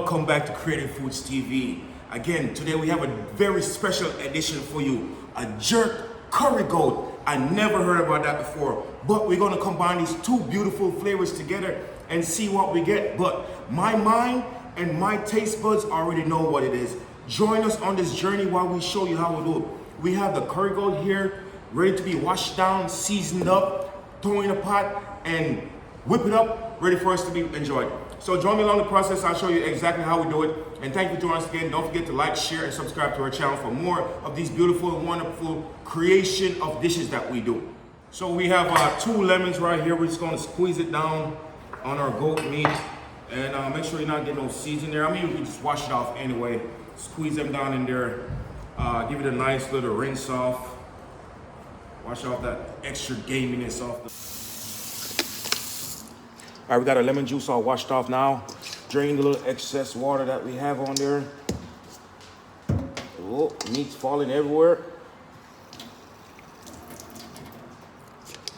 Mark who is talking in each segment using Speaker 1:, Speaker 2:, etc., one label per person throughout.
Speaker 1: Welcome back to Creative Foods TV. Again, today we have a very special edition for you. A jerk curry goat. I never heard about that before, but we're gonna combine these two beautiful flavors together and see what we get. But my mind and my taste buds already know what it is. Join us on this journey while we show you how we do it. We have the curry goat here, ready to be washed down, seasoned up, throw in a pot, and whip it up, ready for us to be enjoyed. So join me along the process. I'll show you exactly how we do it. And thank you for joining us again. Don't forget to like, share, and subscribe to our channel for more of these beautiful and wonderful creation of dishes that we do. So we have 2 lemons right here. We're just gonna squeeze it down on our goat meat. And make sure you're not getting no seeds in there. I mean, you can just wash it off anyway. Squeeze them down in there. Give it a nice little rinse off. Wash off that extra gaminess off the... All right, we got our lemon juice all washed off now. Drain the little excess water that we have on there. Oh, meat's falling everywhere.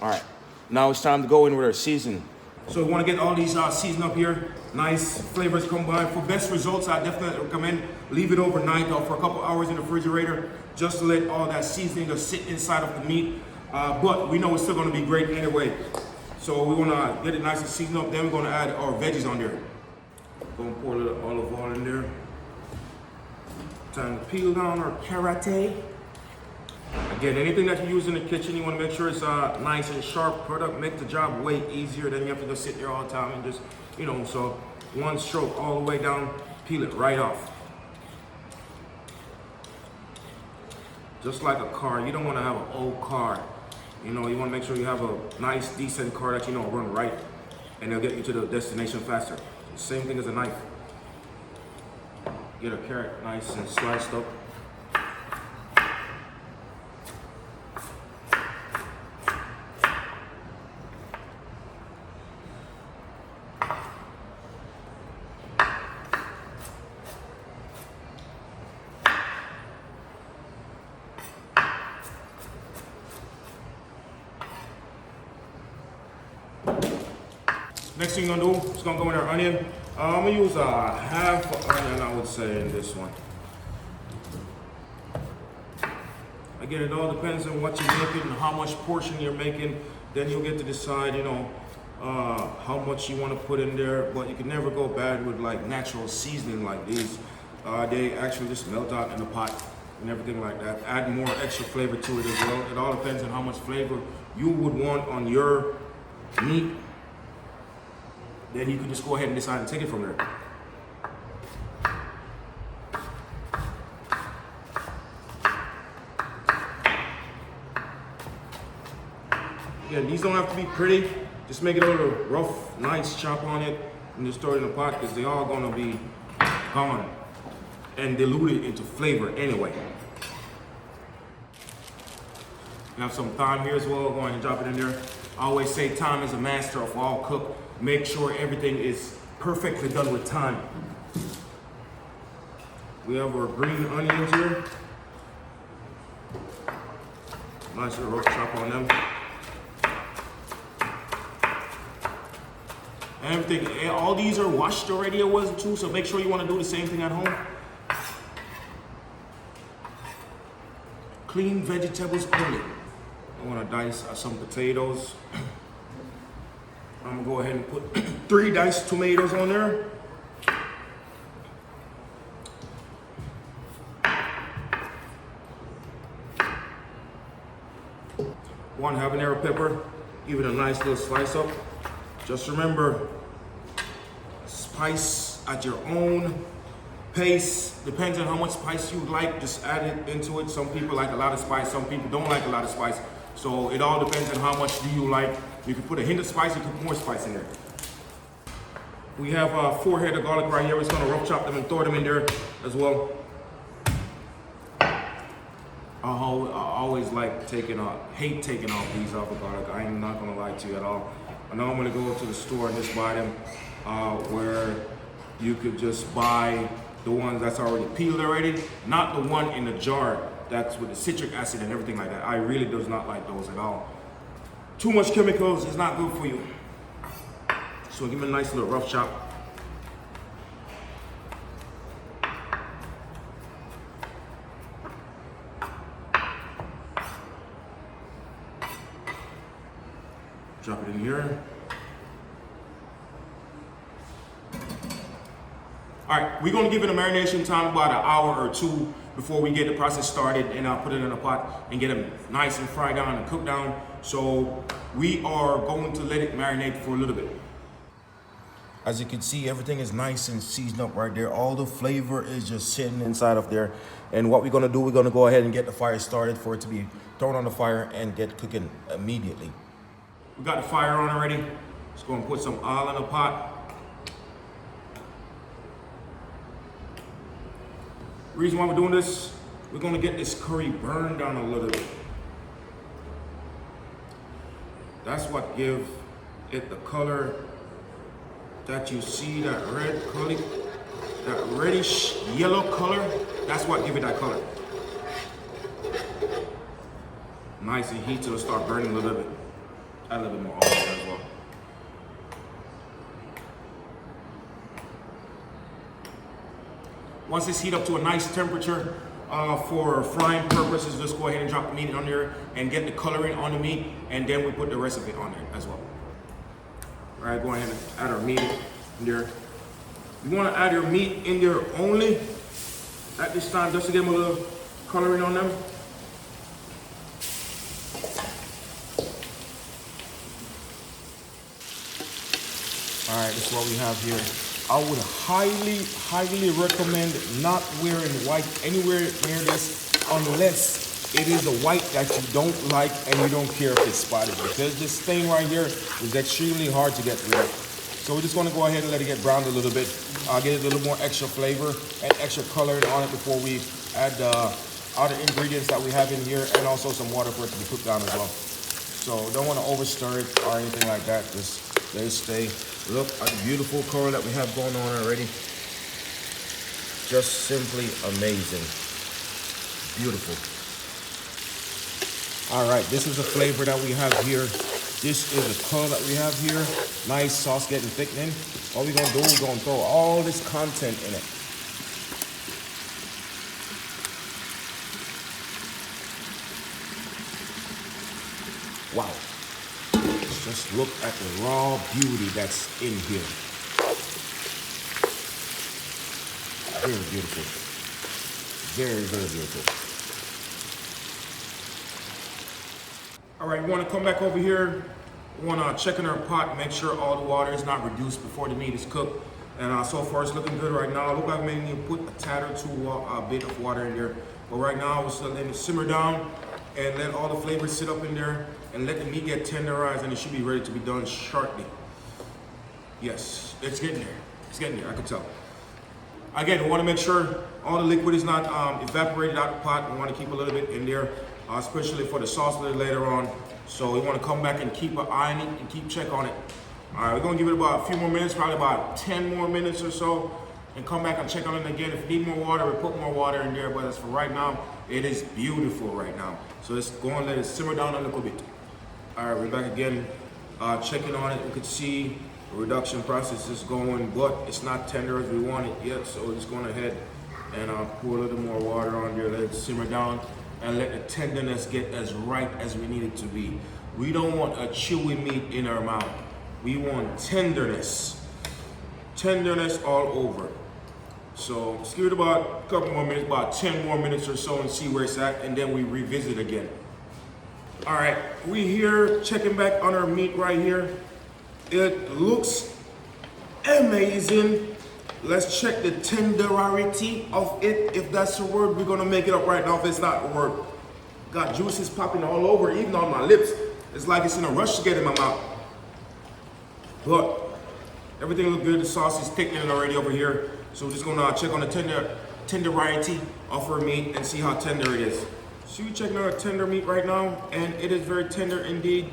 Speaker 1: All right, now it's time to go in with our season. So we want to get all these seasoned up here. Nice flavors combined. For best results, I definitely recommend leave it overnight or for a couple hours in the refrigerator just to let all that seasoning just sit inside of the meat. But we know it's still going to be great anyway. So we want to get it nice and seasoned up. Then we're going to add our veggies on there. Going to pour a little olive oil in there. Time to peel down our carrot. Again, anything that you use in the kitchen, you want to make sure it's a nice and sharp product. Make the job way easier. Then you have to just sit there all the time and just, you know, so one stroke all the way down, peel it right off. Just like a car, you don't want to have an old car. You know, you want to make sure you have a nice, decent car that you know run right, and they'll get you to the destination faster. Same thing as a knife. Get a carrot nice and sliced up. Next thing you're gonna do is gonna go in our onion. I'm gonna use a half onion, I would say, in this one. Again, it all depends on what you're making and how much portion you're making. Then you'll get to decide, you know, how much you want to put in there. But you can never go bad with like natural seasoning like these. They actually just melt out in the pot and everything like that. Add more extra flavor to it as well. It all depends on how much flavor you would want on your meat. Then you can just go ahead and decide to take it from there. Yeah, these don't have to be pretty. Just make it a little rough, nice chop on it, and just throw it in the pot because they're all gonna be gone and diluted into flavor anyway. We have some thyme here as well. Go ahead and drop it in there. I always say time is a master of all cook. Make sure everything is perfectly done with time. We have our green onions here. Nice little rough chop on them. Everything, all these are washed already or was too, so make sure you want to do the same thing at home. Clean vegetables only. I want to dice some potatoes. I'm gonna go ahead and put 3 diced tomatoes on there. One habanero pepper, give it a nice little slice up. Just remember, spice at your own pace. Depends on how much spice you like, just add it into it. Some people like a lot of spice, some people don't like a lot of spice. So it all depends on how much do you like. You can put a hint of spice, you can put more spice in there. We have 4 heads of garlic right here. We're just gonna rough chop them and throw them in there as well. I always like hate taking off these off of garlic. I'm not gonna lie to you at all. I normally go to the store and just buy them where you could just buy the ones that's already peeled already, not the one in the jar that's with the citric acid and everything like that. I really does not like those at all. Too much chemicals is not good for you. So give me a nice little rough chop. Drop it in here. All right, we're gonna give it a marination time about an hour or two before we get the process started, and I'll put it in a pot and get them nice and fried down and cooked down. So we are going to let it marinate for a little bit. As you can see, everything is nice and seasoned up right there. All the flavor is just sitting inside of there. And what we're gonna do, we're gonna go ahead and get the fire started for it to be thrown on the fire and get cooking immediately. We got the fire on already. Just gonna put some oil in the pot. Reason why we're doing this, we're gonna get this curry burned down a little bit. That's what gives it the color that you see, that red color, that reddish yellow color. That's what gives it that color. Nice and heat till it start burning a little bit. Add a little bit more oil as well. Once it's heat up to a nice temperature for frying purposes, let's go ahead and drop the meat on there and get the coloring on the meat, and then we put the rest of it on there as well. All right, go ahead and add our meat in there. You want to add your meat in there only at this time, just to get them a little coloring on them. All right, this is what we have here. I would highly recommend not wearing white anywhere near this unless it is a white that you don't like and you don't care if it's spotted, because this stain right here is extremely hard to get rid of. So we're just going to go ahead and let it get browned a little bit. Get it a little more extra flavor and extra coloring on it before we add the other ingredients that we have in here, and also some water for it to be cooked down as well. So don't want to overstir it or anything like that. Just let it stay. Look at the beautiful color that we have going on already. Just simply amazing. Beautiful. All right, this is the flavor that we have here. This is the color that we have here. Nice sauce getting thickening. What we're gonna do, we're gonna throw all this content in it. Wow. Just look at the raw beauty that's in here. Very beautiful. Very, very beautiful. All right, we want to come back over here. We want to check in our pot, make sure all the water is not reduced before the meat is cooked. And so far it's looking good right now. Look like maybe you put a tad or two a bit of water in there. But right now we're still letting it simmer down and let all the flavors sit up in there and let the meat get tenderized, and it should be ready to be done shortly. Yes, it's getting there. It's getting there, I can tell. Again, we want to make sure all the liquid is not evaporated out the pot. We want to keep a little bit in there, especially for the sauce a little later on. So we want to come back and keep an eye on it and keep check on it. All right, we're going to give it about a few more minutes, probably about 10 more minutes or so, and come back and check on it again. If you need more water, we put more water in there, but as for right now, it is beautiful right now. So let's go and let it simmer down a little bit. All right, we're back again, checking on it. We could see the reduction process is going, but it's not tender as we want it yet. So we're just going ahead and pour a little more water on there, let it simmer down, and let the tenderness get as right as we need it to be. We don't want a chewy meat in our mouth. We want tenderness. Tenderness all over. So let's give it about a couple more minutes, about 10 more minutes or so, and see where it's at, and then we revisit again. All right, we here checking back on our meat right here. It looks amazing. Let's check the tenderity of it. If that's the word, we're gonna make it up right now if it's not the word. Got juices popping all over, even on my lips. It's like it's in a rush to get in my mouth. But everything looks good. The sauce is thickening already over here. So we're just gonna check on the tenderity of our meat and see how tender it is. So we're checking our tender meat right now, and it is very tender indeed.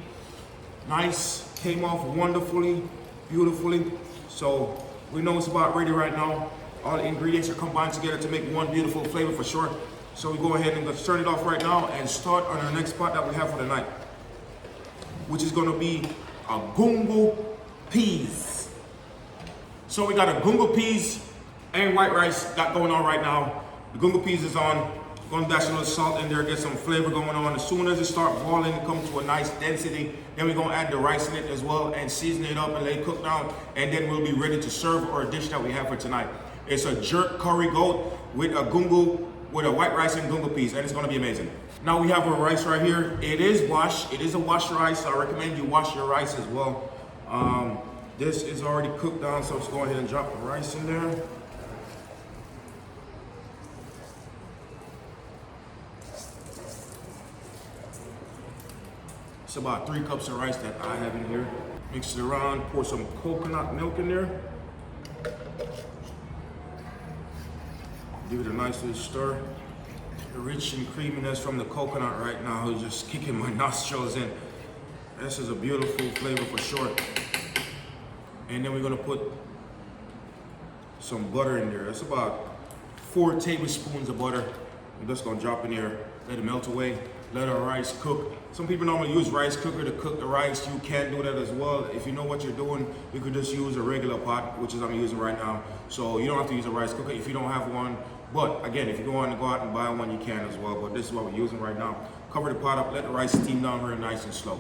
Speaker 1: Nice, came off wonderfully, beautifully. So we know it's about ready right now. All the ingredients are combined together to make one beautiful flavor for sure. So we go ahead and let's turn it off right now and start on our next pot that we have for the night, which is gonna be a Gungu Peas. So we got a Gungu Peas and white rice got going on right now. The Gungu Peas is on Gonna dash a little salt in there, get some flavor going on. As soon as it start boiling and come to a nice density, then we're gonna add the rice in it as well and season it up and let it cook down. And then we'll be ready to serve our dish that we have for tonight. It's a jerk curry goat with a white rice and gungu peas, and it's gonna be amazing. Now we have our rice right here. It is washed. It is a washed rice. I recommend you wash your rice as well. This is already cooked down, so let's go ahead and drop the rice in there. It's about 3 cups of rice that I have in here. Mix it around, pour some coconut milk in there. Give it a nice little stir. The rich and creaminess from the coconut right now is just kicking my nostrils in. This is a beautiful flavor for sure. And then we're gonna put some butter in there. That's about 4 tablespoons of butter. I'm just gonna drop in here, let it melt away, let our rice cook. Some people normally use rice cooker to cook the rice. You can do that as well. If you know what you're doing, you could just use a regular pot, which is I'm using right now. So you don't have to use a rice cooker if you don't have one. But again, if you go out and buy one, you can as well. But this is what we're using right now. Cover the pot up, let the rice steam down very nice and slow.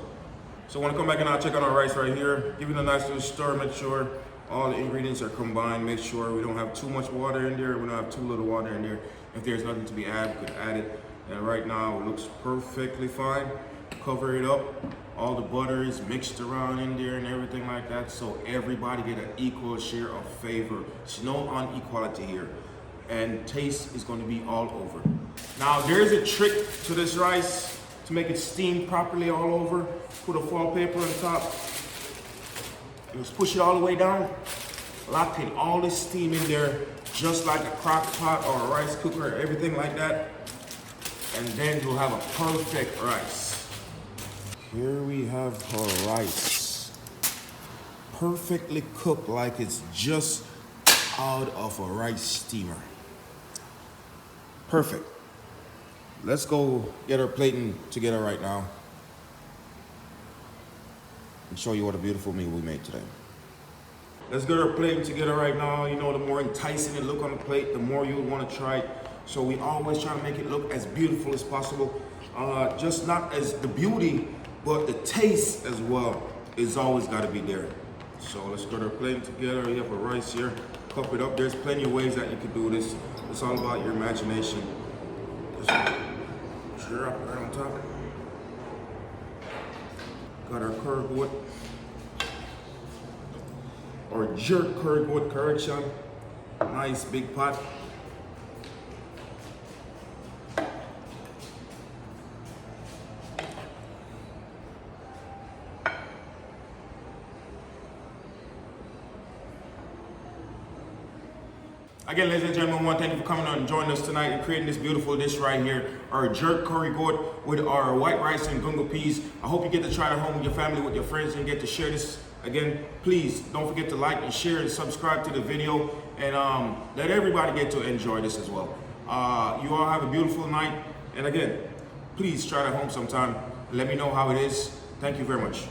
Speaker 1: So when I come back and I'll check on our rice right here, give it a nice little stir, make sure all the ingredients are combined, make sure we don't have too much water in there, we don't have too little water in there. If there's nothing to be added, we could add it. And right now it looks perfectly fine. Cover it up. All the butter is mixed around in there and everything like that, so everybody get an equal share of flavor. There's no inequality here. And taste is going to be all over. Now there's a trick to this rice to make it steam properly all over. Put a foil paper on top. Just push it all the way down. Lock in all the steam in there, just like a crock pot or a rice cooker, everything like that. And then you'll have a perfect rice. Here we have our rice. Perfectly cooked like it's just out of a rice steamer. Perfect. Let's go get our plating together right now and show you what a beautiful meal we made today. Let's get our plating together right now. You know, the more enticing it look on the plate, the more you'll want to try it. So we always try to make it look as beautiful as possible. Just not as the beauty, but the taste as well is always got to be there. So let's get our plating together. You have a rice here. Cup it up. There's plenty of ways that you can do this. It's all about your imagination. Just drop it right on top. Got our curd goat, or jerk curd goat, correction. Nice big pot. Again, ladies and gentlemen, I want to thank you for coming on and joining us tonight and creating this beautiful dish right here, our jerk curry goat with our white rice and gungu peas. I hope you get to try it at home with your family, with your friends, and get to share this. Again, please don't forget to like and share and subscribe to the video, and let everybody get to enjoy this as well. You all have a beautiful night, and again, please try it at home sometime. Let me know how it is. Thank you very much.